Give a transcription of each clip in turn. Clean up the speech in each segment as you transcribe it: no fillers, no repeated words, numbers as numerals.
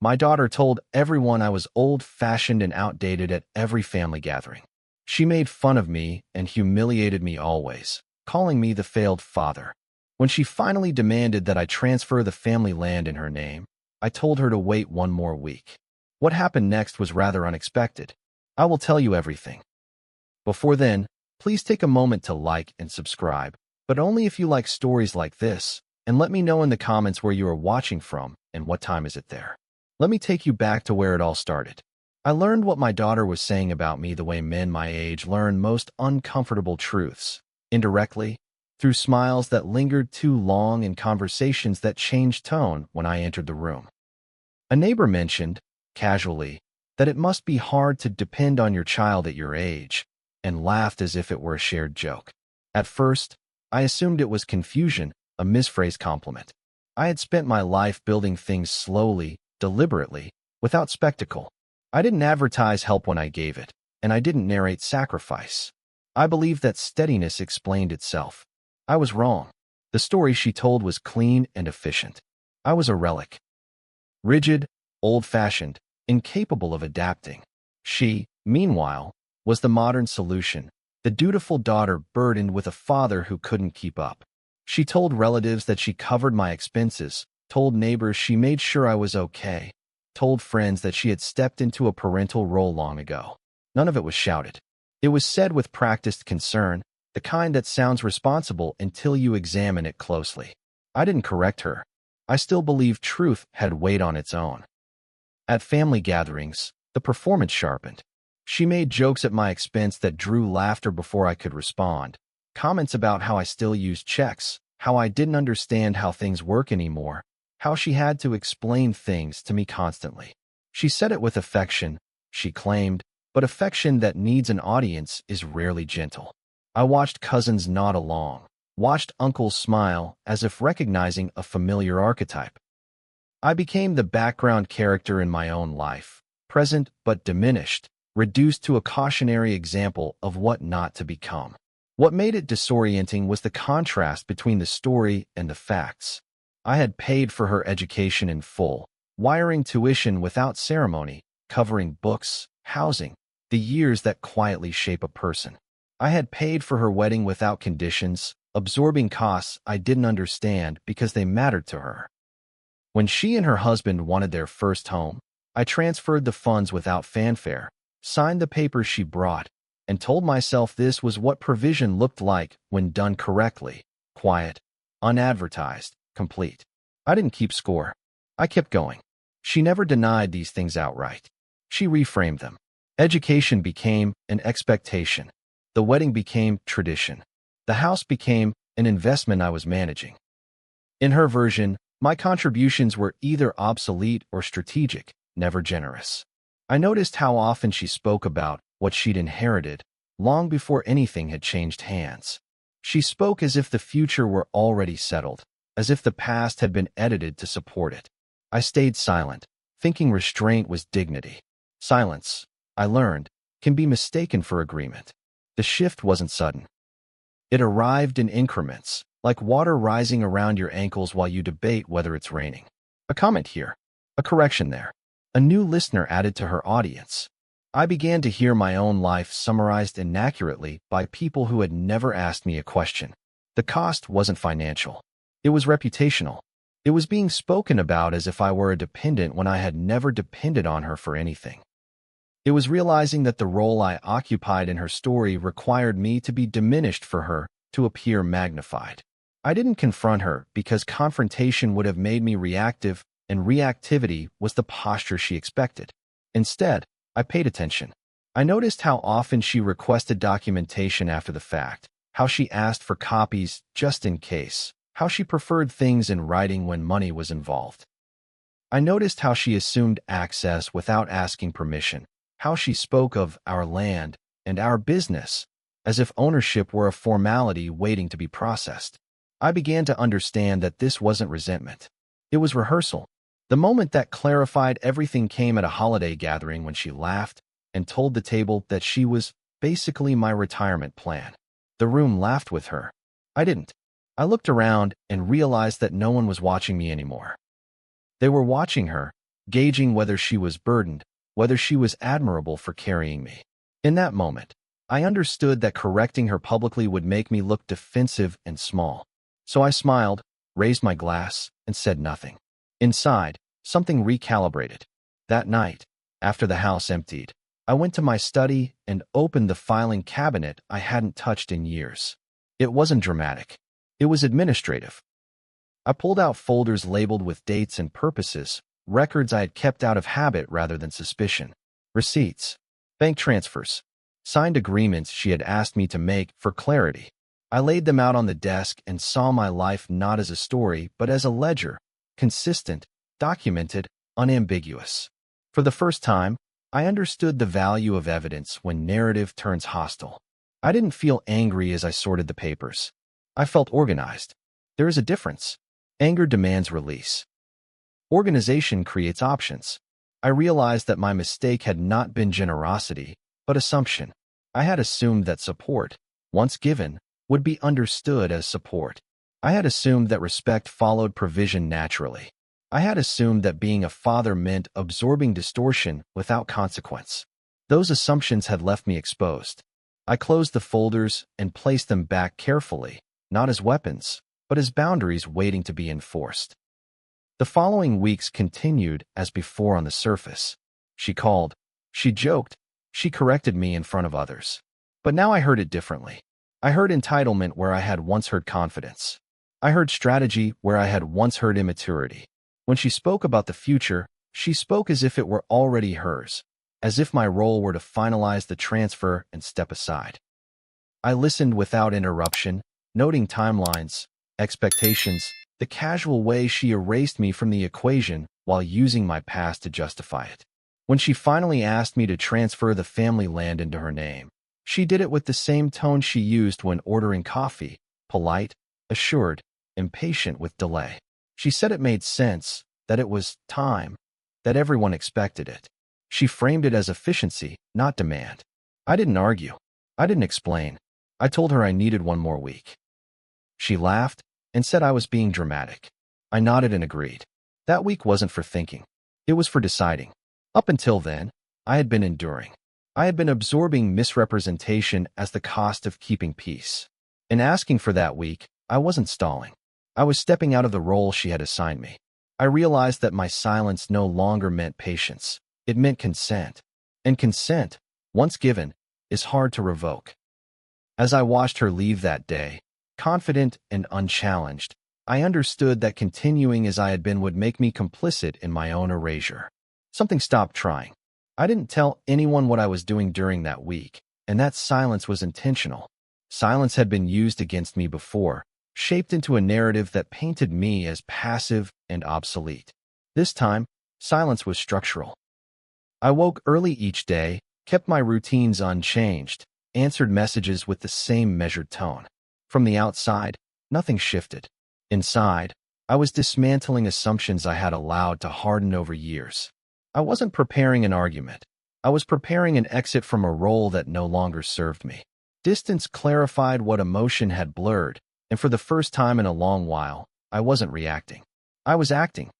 My daughter told everyone I was old-fashioned and outdated at every family gathering. She made fun of me and humiliated me always, calling me the failed father. When she finally demanded that I transfer the family land in her name, I told her to wait one more week. What happened next was rather unexpected. I will tell you everything. Before then, please take a moment to like and subscribe, but only if you like stories like this, and let me know in the comments where you are watching from and what time is it there. Let me take you back to where it all started. I learned what my daughter was saying about me the way men my age learn most uncomfortable truths, indirectly, through smiles that lingered too long and conversations that changed tone when I entered the room. A neighbor mentioned, casually, that it must be hard to depend on your child at your age, and laughed as if it were a shared joke. At first, I assumed it was confusion, a misphrased compliment. I had spent my life building things slowly, deliberately, without spectacle. I didn't advertise help when I gave it, and I didn't narrate sacrifice. I believed that steadiness explained itself. I was wrong. The story she told was clean and efficient. I was a relic. Rigid, old-fashioned, incapable of adapting. She, meanwhile, was the modern solution, the dutiful daughter burdened with a father who couldn't keep up. She told relatives that she covered my expenses, told neighbors she made sure I was okay, told friends that she had stepped into a parental role long ago. None of it was shouted. It was said with practiced concern, the kind that sounds responsible until you examine it closely. I didn't correct her. I still believed truth had weight on its own. At family gatherings, the performance sharpened. She made jokes at my expense that drew laughter before I could respond. Comments about how I still used checks, how I didn't understand how things work anymore, how she had to explain things to me constantly. She said it with affection, she claimed, but affection that needs an audience is rarely gentle. I watched cousins nod along, watched uncles smile as if recognizing a familiar archetype. I became the background character in my own life, present but diminished, reduced to a cautionary example of what not to become. What made it disorienting was the contrast between the story and the facts. I had paid for her education in full, wiring tuition without ceremony, covering books, housing, the years that quietly shape a person. I had paid for her wedding without conditions, absorbing costs I didn't understand because they mattered to her. When she and her husband wanted their first home, I transferred the funds without fanfare, signed the papers she brought, and told myself this was what provision looked like when done correctly, quiet, unadvertised, complete. I didn't keep score. I kept going. She never denied these things outright. She reframed them. Education became an expectation. The wedding became tradition. The house became an investment I was managing. In her version, my contributions were either obsolete or strategic, never generous. I noticed how often she spoke about what she'd inherited, long before anything had changed hands. She spoke as if the future were already settled, as if the past had been edited to support it. I stayed silent, thinking restraint was dignity. Silence, I learned, can be mistaken for agreement. The shift wasn't sudden. It arrived in increments, like water rising around your ankles while you debate whether it's raining. A comment here, a correction there, a new listener added to her audience. I began to hear my own life summarized inaccurately by people who had never asked me a question. The cost wasn't financial. It was reputational. It was being spoken about as if I were a dependent when I had never depended on her for anything. It was realizing that the role I occupied in her story required me to be diminished for her to appear magnified. I didn't confront her because confrontation would have made me reactive, and reactivity was the posture she expected. Instead, I paid attention. I noticed how often she requested documentation after the fact, how she asked for copies just in case, how she preferred things in writing when money was involved. I noticed how she assumed access without asking permission, how she spoke of our land and our business as if ownership were a formality waiting to be processed. I began to understand that this wasn't resentment. It was rehearsal. The moment that clarified everything came at a holiday gathering when she laughed and told the table that she was basically my retirement plan. The room laughed with her. I didn't. I looked around and realized that no one was watching me anymore. They were watching her, gauging whether she was burdened, whether she was admirable for carrying me. In that moment, I understood that correcting her publicly would make me look defensive and small. So I smiled, raised my glass, and said nothing. Inside, something recalibrated. That night, after the house emptied, I went to my study and opened the filing cabinet I hadn't touched in years. It wasn't dramatic. It was administrative. I pulled out folders labeled with dates and purposes, records I had kept out of habit rather than suspicion, receipts, bank transfers, signed agreements she had asked me to make for clarity. I laid them out on the desk and saw my life not as a story but as a ledger, consistent, documented, unambiguous. For the first time, I understood the value of evidence when narrative turns hostile. I didn't feel angry as I sorted the papers. I felt organized. There is a difference. Anger demands release. Organization creates options. I realized that my mistake had not been generosity, but assumption. I had assumed that support, once given, would be understood as support. I had assumed that respect followed provision naturally. I had assumed that being a father meant absorbing distortion without consequence. Those assumptions had left me exposed. I closed the folders and placed them back carefully, not as weapons, but as boundaries waiting to be enforced. The following weeks continued as before on the surface. She called. She joked. She corrected me in front of others. But now I heard it differently. I heard entitlement where I had once heard confidence. I heard strategy where I had once heard immaturity. When she spoke about the future, she spoke as if it were already hers, as if my role were to finalize the transfer and step aside. I listened without interruption, noting timelines, expectations, the casual way she erased me from the equation while using my past to justify it. When she finally asked me to transfer the family land into her name, she did it with the same tone she used when ordering coffee, polite, assured, impatient with delay. She said it made sense, that it was time, that everyone expected it. She framed it as efficiency, not demand. I didn't argue. I didn't explain. I told her I needed one more week. She laughed and said I was being dramatic. I nodded and agreed. That week wasn't for thinking. It was for deciding. Up until then, I had been enduring. I had been absorbing misrepresentation as the cost of keeping peace. In asking for that week, I wasn't stalling. I was stepping out of the role she had assigned me. I realized that my silence no longer meant patience. It meant consent. And consent, once given, is hard to revoke. As I watched her leave that day, confident and unchallenged, I understood that continuing as I had been would make me complicit in my own erasure. Something stopped trying. I didn't tell anyone what I was doing during that week, and that silence was intentional. Silence had been used against me before, shaped into a narrative that painted me as passive and obsolete. This time, silence was structural. I woke early each day, kept my routines unchanged, answered messages with the same measured tone. From the outside, nothing shifted. Inside, I was dismantling assumptions I had allowed to harden over years. I wasn't preparing an argument. I was preparing an exit from a role that no longer served me. Distance clarified what emotion had blurred, and for the first time in a long while, I wasn't reacting. I was acting.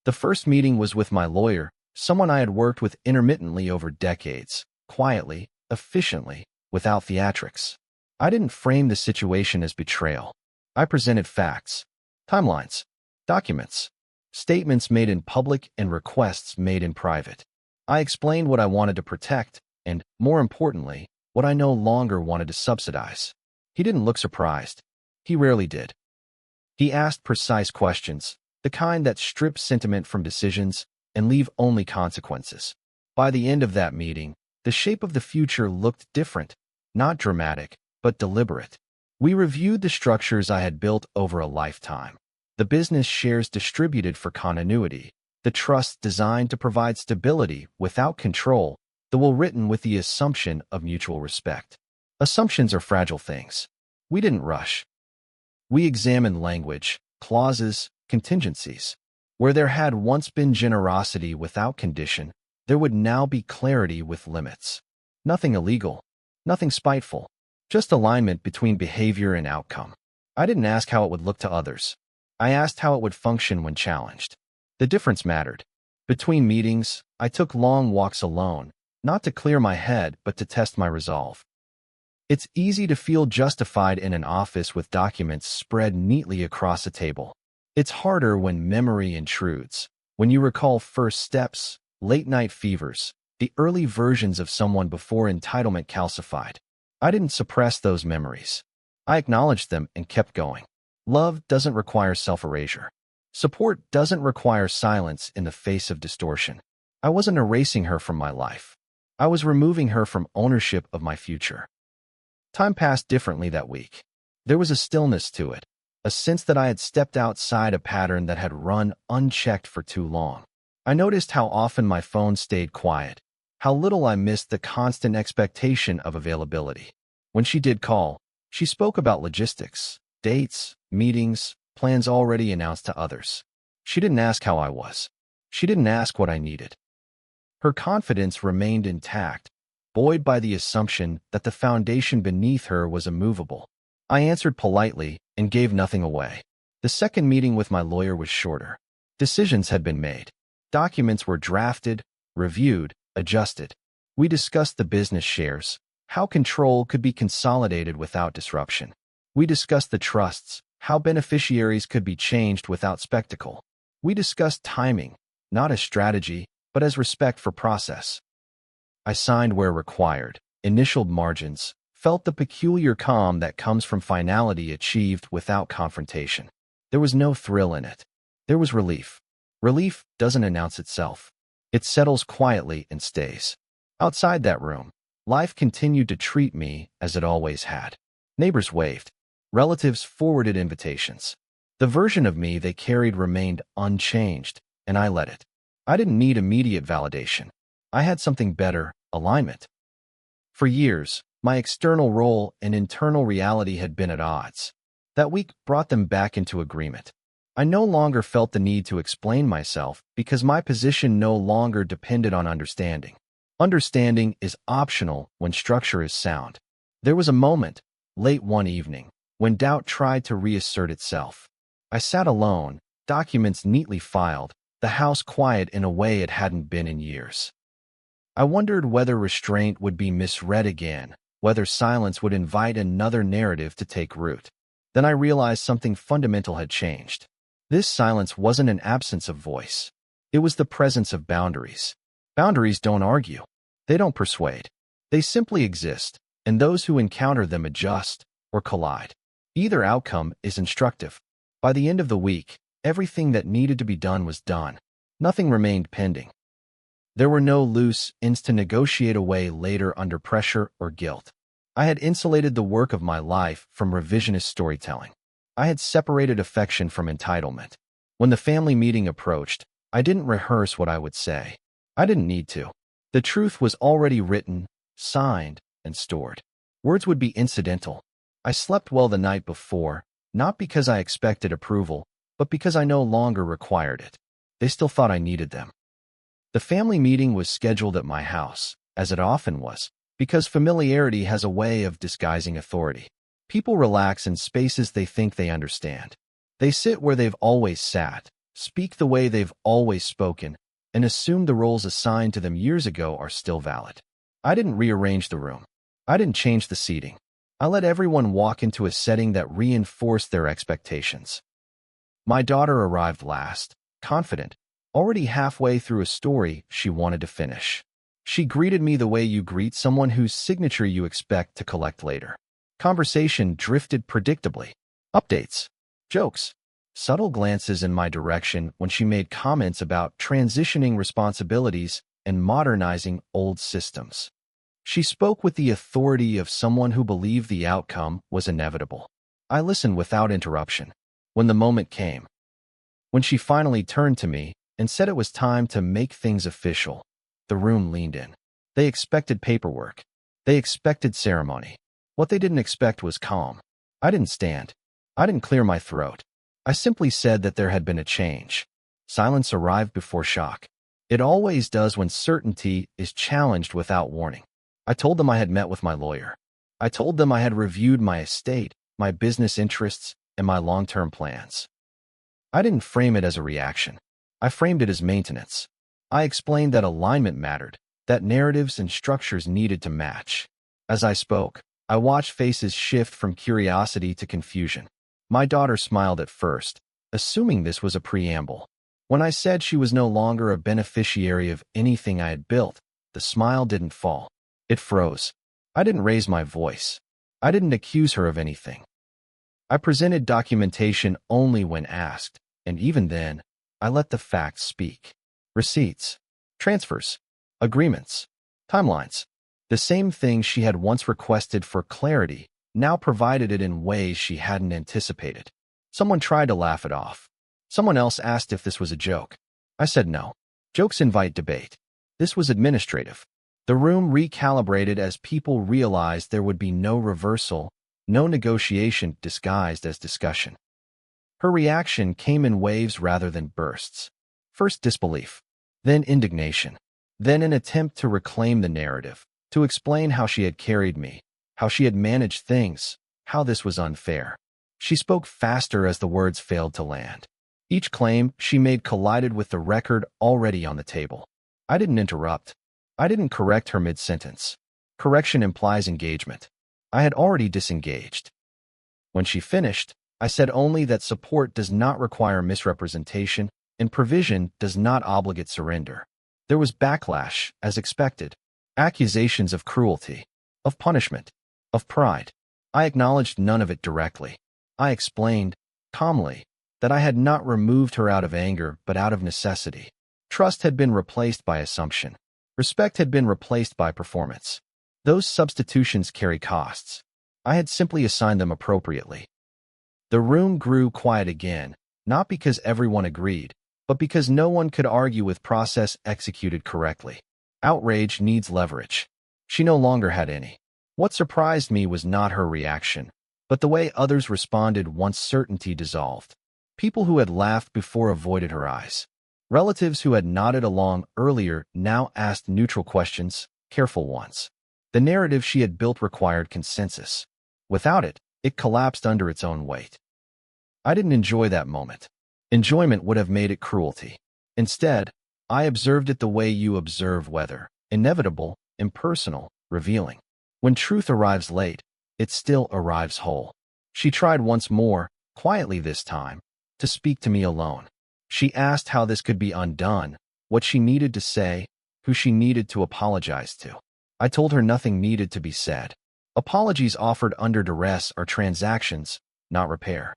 The first meeting was with my lawyer, someone I had worked with intermittently over decades, quietly, efficiently, without theatrics. I didn't frame the situation as betrayal. I presented facts, timelines, documents, statements made in public and requests made in private. I explained what I wanted to protect and, more importantly, what I no longer wanted to subsidize. He didn't look surprised. He rarely did. He asked precise questions, the kind that strip sentiment from decisions and leave only consequences. By the end of that meeting, the shape of the future looked different, not dramatic, but deliberate. We reviewed the structures I had built over a lifetime. The business shares distributed for continuity, the trust designed to provide stability without control, the will written with the assumption of mutual respect. Assumptions are fragile things. We didn't rush. We examined language, clauses, contingencies. Where there had once been generosity without condition, there would now be clarity with limits. Nothing illegal, nothing spiteful, just alignment between behavior and outcome. I didn't ask how it would look to others. I asked how it would function when challenged. The difference mattered. Between meetings, I took long walks alone, not to clear my head, but to test my resolve. It's easy to feel justified in an office with documents spread neatly across a table. It's harder when memory intrudes, when you recall first steps, late-night fevers, the early versions of someone before entitlement calcified. I didn't suppress those memories. I acknowledged them and kept going. Love doesn't require self-erasure. Support doesn't require silence in the face of distortion. I wasn't erasing her from my life. I was removing her from ownership of my future. Time passed differently that week. There was a stillness to it, a sense that I had stepped outside a pattern that had run unchecked for too long. I noticed how often my phone stayed quiet, how little I missed the constant expectation of availability. When she did call, she spoke about logistics, dates, meetings, plans already announced to others. She didn't ask how I was. She didn't ask what I needed. Her confidence remained intact, buoyed by the assumption that the foundation beneath her was immovable. I answered politely and gave nothing away. The second meeting with my lawyer was shorter. Decisions had been made. Documents were drafted, reviewed, adjusted. We discussed the business shares, how control could be consolidated without disruption. We discussed the trusts, how beneficiaries could be changed without spectacle. We discussed timing, not as strategy, but as respect for process. I signed where required, initialed margins, felt the peculiar calm that comes from finality achieved without confrontation. There was no thrill in it. There was relief. Relief doesn't announce itself. It settles quietly and stays. Outside that room, life continued to treat me as it always had. Neighbors waved. Relatives forwarded invitations. The version of me they carried remained unchanged, and I let it. I didn't need immediate validation. I had something better, alignment. For years, my external role and internal reality had been at odds. That week brought them back into agreement. I no longer felt the need to explain myself because my position no longer depended on understanding. Understanding is optional when structure is sound. There was a moment, late one evening, when doubt tried to reassert itself. I sat alone, documents neatly filed, the house quiet in a way it hadn't been in years. I wondered whether restraint would be misread again, whether silence would invite another narrative to take root. Then I realized something fundamental had changed. This silence wasn't an absence of voice. It was the presence of boundaries. Boundaries don't argue. They don't persuade. They simply exist, and those who encounter them adjust or collide. Either outcome is instructive. By the end of the week, everything that needed to be done was done. Nothing remained pending. There were no loose ends to negotiate away later under pressure or guilt. I had insulated the work of my life from revisionist storytelling. I had separated affection from entitlement. When the family meeting approached, I didn't rehearse what I would say. I didn't need to. The truth was already written, signed, and stored. Words would be incidental. I slept well the night before, not because I expected approval, but because I no longer required it. They still thought I needed them. The family meeting was scheduled at my house, as it often was, because familiarity has a way of disguising authority. People relax in spaces they think they understand. They sit where they've always sat, speak the way they've always spoken, and assume the roles assigned to them years ago are still valid. I didn't rearrange the room. I didn't change the seating. I let everyone walk into a setting that reinforced their expectations. My daughter arrived last, confident, already halfway through a story she wanted to finish. She greeted me the way you greet someone whose signature you expect to collect later. Conversation drifted predictably. Updates, jokes, subtle glances in my direction when she made comments about transitioning responsibilities and modernizing old systems. She spoke with the authority of someone who believed the outcome was inevitable. I listened without interruption. When the moment came, when she finally turned to me and said it was time to make things official, the room leaned in. They expected paperwork. They expected ceremony. What they didn't expect was calm. I didn't stand. I didn't clear my throat. I simply said that there had been a change. Silence arrived before shock. It always does when certainty is challenged without warning. I told them I had met with my lawyer. I told them I had reviewed my estate, my business interests, and my long-term plans. I didn't frame it as a reaction. I framed it as maintenance. I explained that alignment mattered, that narratives and structures needed to match. As I spoke, I watched faces shift from curiosity to confusion. My daughter smiled at first, assuming this was a preamble. When I said she was no longer a beneficiary of anything I had built, the smile didn't fall. It froze. I didn't raise my voice. I didn't accuse her of anything. I presented documentation only when asked, and even then, I let the facts speak. Receipts, transfers, agreements, timelines. The same thing she had once requested for clarity now provided it in ways she hadn't anticipated. Someone tried to laugh it off. Someone else asked if this was a joke. I said no. Jokes invite debate. This was administrative. The room recalibrated as people realized there would be no reversal, no negotiation disguised as discussion. Her reaction came in waves rather than bursts. First disbelief, then indignation, then an attempt to reclaim the narrative, to explain how she had carried me, how she had managed things, how this was unfair. She spoke faster as the words failed to land. Each claim she made collided with the record already on the table. I didn't interrupt. I didn't correct her mid-sentence. Correction implies engagement. I had already disengaged. When she finished, I said only that support does not require misrepresentation and provision does not obligate surrender. There was backlash, as expected, accusations of cruelty, of punishment, of pride. I acknowledged none of it directly. I explained, calmly, that I had not removed her out of anger but out of necessity. Trust had been replaced by assumption. Respect had been replaced by performance. Those substitutions carry costs. I had simply assigned them appropriately. The room grew quiet again, not because everyone agreed, but because no one could argue with process executed correctly. Outrage needs leverage. She no longer had any. What surprised me was not her reaction, but the way others responded once certainty dissolved. People who had laughed before avoided her eyes. Relatives who had nodded along earlier now asked neutral questions, careful ones. The narrative she had built required consensus. Without it, it collapsed under its own weight. I didn't enjoy that moment. Enjoyment would have made it cruelty. Instead, I observed it the way you observe weather, inevitable, impersonal, revealing. When truth arrives late, it still arrives whole. She tried once more, quietly this time, to speak to me alone. She asked how this could be undone, what she needed to say, who she needed to apologize to. I told her nothing needed to be said. Apologies offered under duress are transactions, not repair.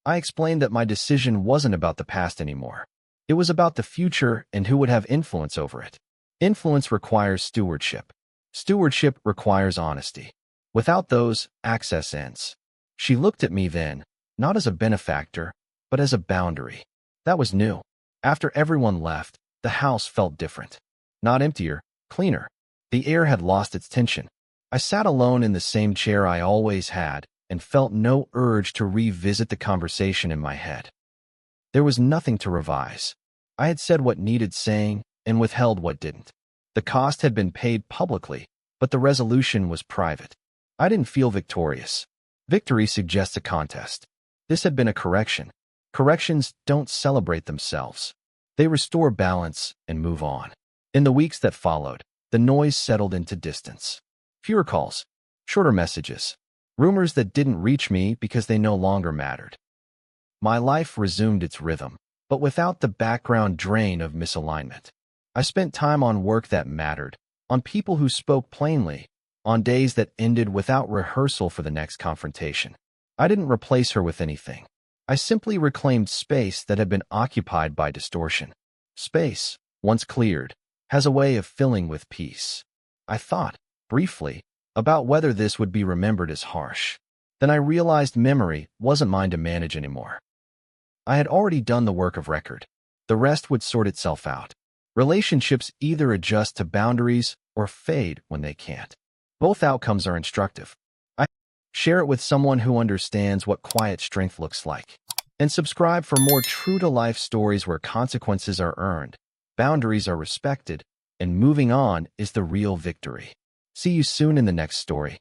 I explained that my decision wasn't about the past anymore. It was about the future and who would have influence over it. Influence requires stewardship. Stewardship requires honesty. Without those, access ends. She looked at me then, not as a benefactor, but as a boundary. That was new. After everyone left, the house felt different. Not emptier, cleaner. The air had lost its tension. I sat alone in the same chair I always had and felt no urge to revisit the conversation in my head. There was nothing to revise. I had said what needed saying and withheld what didn't. The cost had been paid publicly, but the resolution was private. I didn't feel victorious. Victory suggests a contest. This had been a correction. Corrections don't celebrate themselves. They restore balance and move on. In the weeks that followed, the noise settled into distance. Fewer calls, shorter messages, rumors that didn't reach me because they no longer mattered. My life resumed its rhythm, but without the background drain of misalignment. I spent time on work that mattered, on people who spoke plainly, on days that ended without rehearsal for the next confrontation. I didn't replace her with anything. I simply reclaimed space that had been occupied by distortion. Space, once cleared, has a way of filling with peace. I thought, briefly, about whether this would be remembered as harsh. Then I realized memory wasn't mine to manage anymore. I had already done the work of record. The rest would sort itself out. Relationships either adjust to boundaries or fade when they can't. Both outcomes are instructive. Share it with someone who understands what quiet strength looks like. And subscribe for more true-to-life stories where consequences are earned, boundaries are respected, and moving on is the real victory. See you soon in the next story.